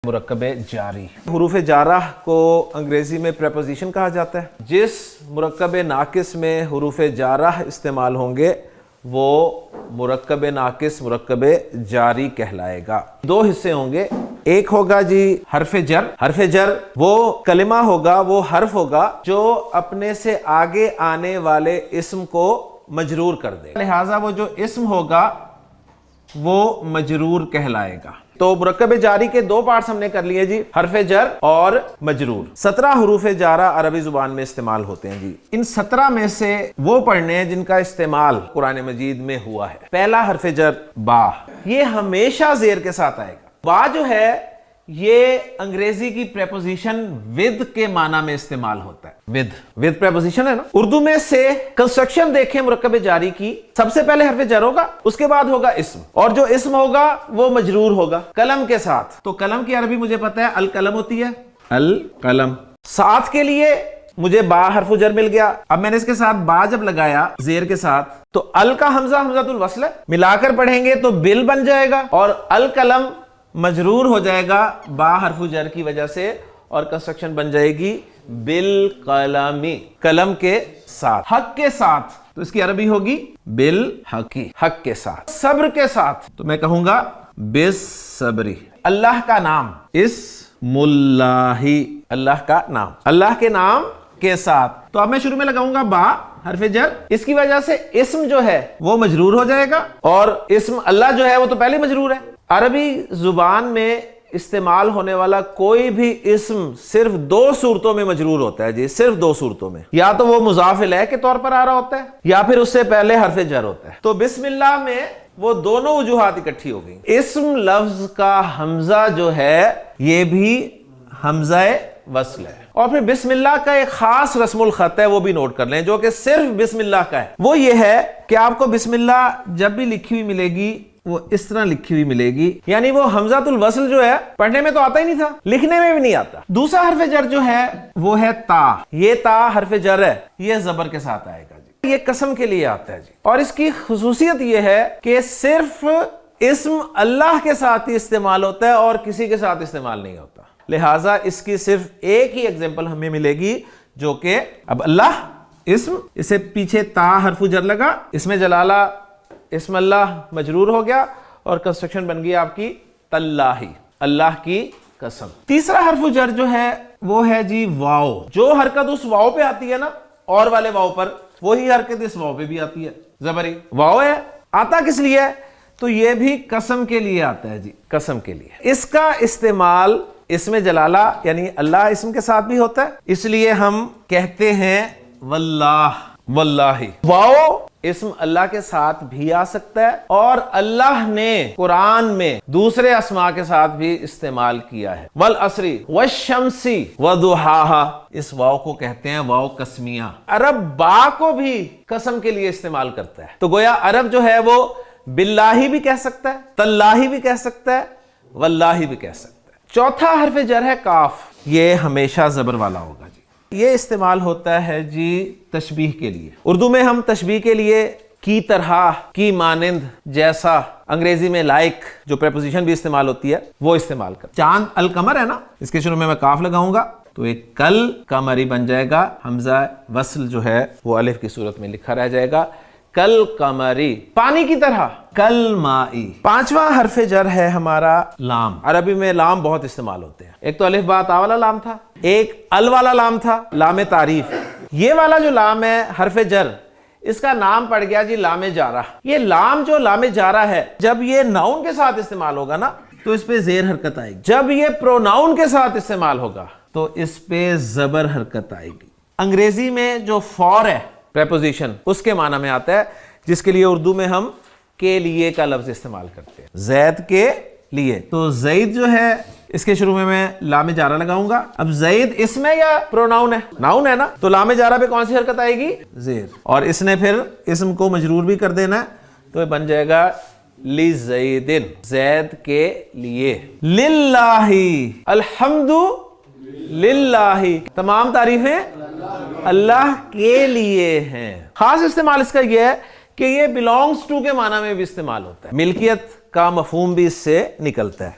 مرکب جاری. حروف جارہ کو انگریزی میں پریپوزیشن کہا جاتا ہے. جس مرکب ناقص میں حروف جارہ استعمال ہوں گے وہ مرکب ناقص مرکب جاری کہلائے گا. دو حصے ہوں گے. ایک ہوگا جی حرف جر. حرف جر وہ کلمہ ہوگا، وہ حرف ہوگا جو اپنے سے آگے آنے والے اسم کو مجرور کر دے. لہٰذا وہ جو اسم ہوگا وہ مجرور کہلائے گا. تو مرکب جاری کے دو پارٹس ہم نے کر لیے جی، حرف جر اور مجرور. 17 حروف جارہ عربی زبان میں استعمال ہوتے ہیں جی. ان 17 میں سے وہ پڑھنے ہیں جن کا استعمال قرآن مجید میں ہوا ہے. پہلا حرف جر با، یہ ہمیشہ زیر کے ساتھ آئے گا. با جو ہے یہ انگریزی کی پریپوزیشن ود کے معنی میں استعمال ہوتا ہے. ود پریپوزیشن ہے نا. اردو میں سے کنسٹرکشن دیکھیں مرکب جاری کی، سب سے پہلے حرف جر ہوگا، اس کے بعد ہوگا اسم، اور جو اسم ہوگا وہ مجرور ہوگا قلم کے ساتھ. تو قلم کی عربی مجھے پتا ہے القلم ہوتی ہے، القلم. ساتھ کے لیے مجھے با حرف جر مل گیا. اب میں نے اس کے ساتھ با جب لگایا زیر کے ساتھ تو ال کا حمزہ حمزۃ الوصل ہے، ملا کر پڑھیں گے تو بل بن جائے گا اور القلم مجرور ہو جائے گا با حرف جر کی وجہ سے، اور کنسٹرکشن بن جائے گی بالقلمی، قلم کے ساتھ، حق کے ساتھ. تو اس کی عربی ہوگی بالحقی، حق کے ساتھ. صبر کے ساتھ تو میں کہوں گا بالصبری. اللہ کا نام، اسم اللہ، اللہ کا نام، اللہ کے نام کے ساتھ. تو اب میں شروع میں لگاؤں گا با حرف جر. اس کی وجہ سے اسم جو ہے وہ مجرور ہو جائے گا، اور اسم اللہ جو ہے وہ تو پہلے مجرور ہے. عربی زبان میں استعمال ہونے والا کوئی بھی اسم صرف دو صورتوں میں مجرور ہوتا ہے جی، صرف دو صورتوں میں. یا تو وہ مضاف الیہ کے طور پر آ رہا ہوتا ہے، یا پھر اس سے پہلے حرف جر ہوتا ہے. تو بسم اللہ میں وہ دونوں وجوہات اکٹھی ہو گئی. اسم لفظ کا حمزہ جو ہے یہ بھی حمزہ وصل ہے. اور پھر بسم اللہ کا ایک خاص رسم الخط ہے، وہ بھی نوٹ کر لیں، جو کہ صرف بسم اللہ کا ہے. وہ یہ ہے کہ آپ کو بسم اللہ جب بھی لکھی ہوئی ملے گی وہ اس طرح لکھی ہوئی ملے گی. یعنی وہ حمزۃ الوصل جو ہے پڑھنے میں تو آتا ہی نہیں تھا، لکھنے میں بھی نہیں آتا. دوسرا حرف جر جو ہے وہ ہے تا. یہ تا حرف جر ہے، یہ زبر کے ساتھ آئے گا جی. یہ قسم کے لیے آتا ہے جی. اور اس کی خصوصیت یہ ہے کہ صرف اسم اللہ کے ساتھ ہی استعمال ہوتا ہے اور کسی کے ساتھ استعمال نہیں ہوتا. لہٰذا اس کی صرف ایک ہی ایگزامپل ہمیں ملے گی، جو کہ اب اللہ اسم، اسے پیچھے تا حرف جر لگا، اس میں جلالہ اسم اللہ مجرور ہو گیا، اور کنسٹرکشن بن گئی آپ کی تاللہ، اللہ کی قسم. تیسرا حرف جر جو ہے وہ ہے جی واو. جو حرکت اس واو پہ آتی ہے نا، اور والے واو پر، وہی حرکت اس واو پہ بھی آتی ہے. زبری واو ہے. آتا کس لیے ہے؟ تو یہ بھی قسم کے لیے آتا ہے جی، قسم کے لیے. اس کا استعمال اسم جلالہ یعنی اللہ اسم کے ساتھ بھی ہوتا ہے، اس لیے ہم کہتے ہیں واللہ، واللہ. واو اسم اللہ کے ساتھ بھی آ سکتا ہے، اور اللہ نے قرآن میں دوسرے اسماء کے ساتھ بھی استعمال کیا ہے. والعصر والشمس وضحاہا، اس واو کو کہتے ہیں واو قسمیہ. عرب با کو بھی قسم کے لیے استعمال کرتا ہے. تو گویا عرب جو ہے وہ باللہ بھی کہہ سکتا ہے، تاللہ بھی کہہ سکتا ہے، واللہ بھی کہہ سکتا ہے. چوتھا حرف جر ہے کاف. یہ ہمیشہ زبر والا ہوگا جی. یہ استعمال ہوتا ہے جی تشبیہ کے لیے. اردو میں ہم تشبیہ کے لیے کی طرح، کی مانند، جیسا، انگریزی میں لائک جو پریپوزیشن بھی استعمال ہوتی ہے وہ استعمال کر. چاند القمر ہے نا، اس کے شروع میں کاف لگاؤں گا تو ایک کل قمری بن جائے گا. حمزہ وصل جو ہے وہ الف کی صورت میں لکھا رہ جائے گا. کل قمری، پانی کی طرح. کل مائی. پانچواں حرف جر ہے ہمارا لام. عربی میں لام بہت استعمال ہوتے ہیں. ایک تو الف با تا والا لام تھا، ایک ال والا لام تھا، لام تعریف. یہ والا جو لام ہے حرف جر، اس کا نام پڑ گیا جی لام جارہ. یہ لام جو لام جارہ ہے، جب یہ ناؤن کے ساتھ استعمال ہوگا نا تو اس پہ زیر حرکت آئے گی. جب یہ پروناؤن کے ساتھ استعمال ہوگا تو اس پہ زبر حرکت آئے گی. انگریزی میں جو فور ہے پریپوزیشن، اس کے معنی میں آتا ہے، جس کے لیے اردو میں ہم کے لیے کا لفظ استعمال کرتے ہیں. زید کے لیے. تو زید جو ہے اس کے شروع میں لام جارہ لگاؤں گا. اب زید اسم ہے یا پروناؤن ہے؟ ناؤن ہے نا. تو لام جارہ پہ کون سی حرکت آئے گی؟ زیر. اور اس نے پھر اسم کو مجرور بھی کر دینا ہے، تو یہ بن جائے گا لزیدن، زید کے لیے. للہ، الحمد للہ، تمام تعریفیں اللہ کے لیے ہیں. خاص استعمال اس کا یہ ہے کہ یہ belongs to کے معنی میں بھی استعمال ہوتا ہے. ملکیت کا مفہوم بھی اس سے نکلتا ہے.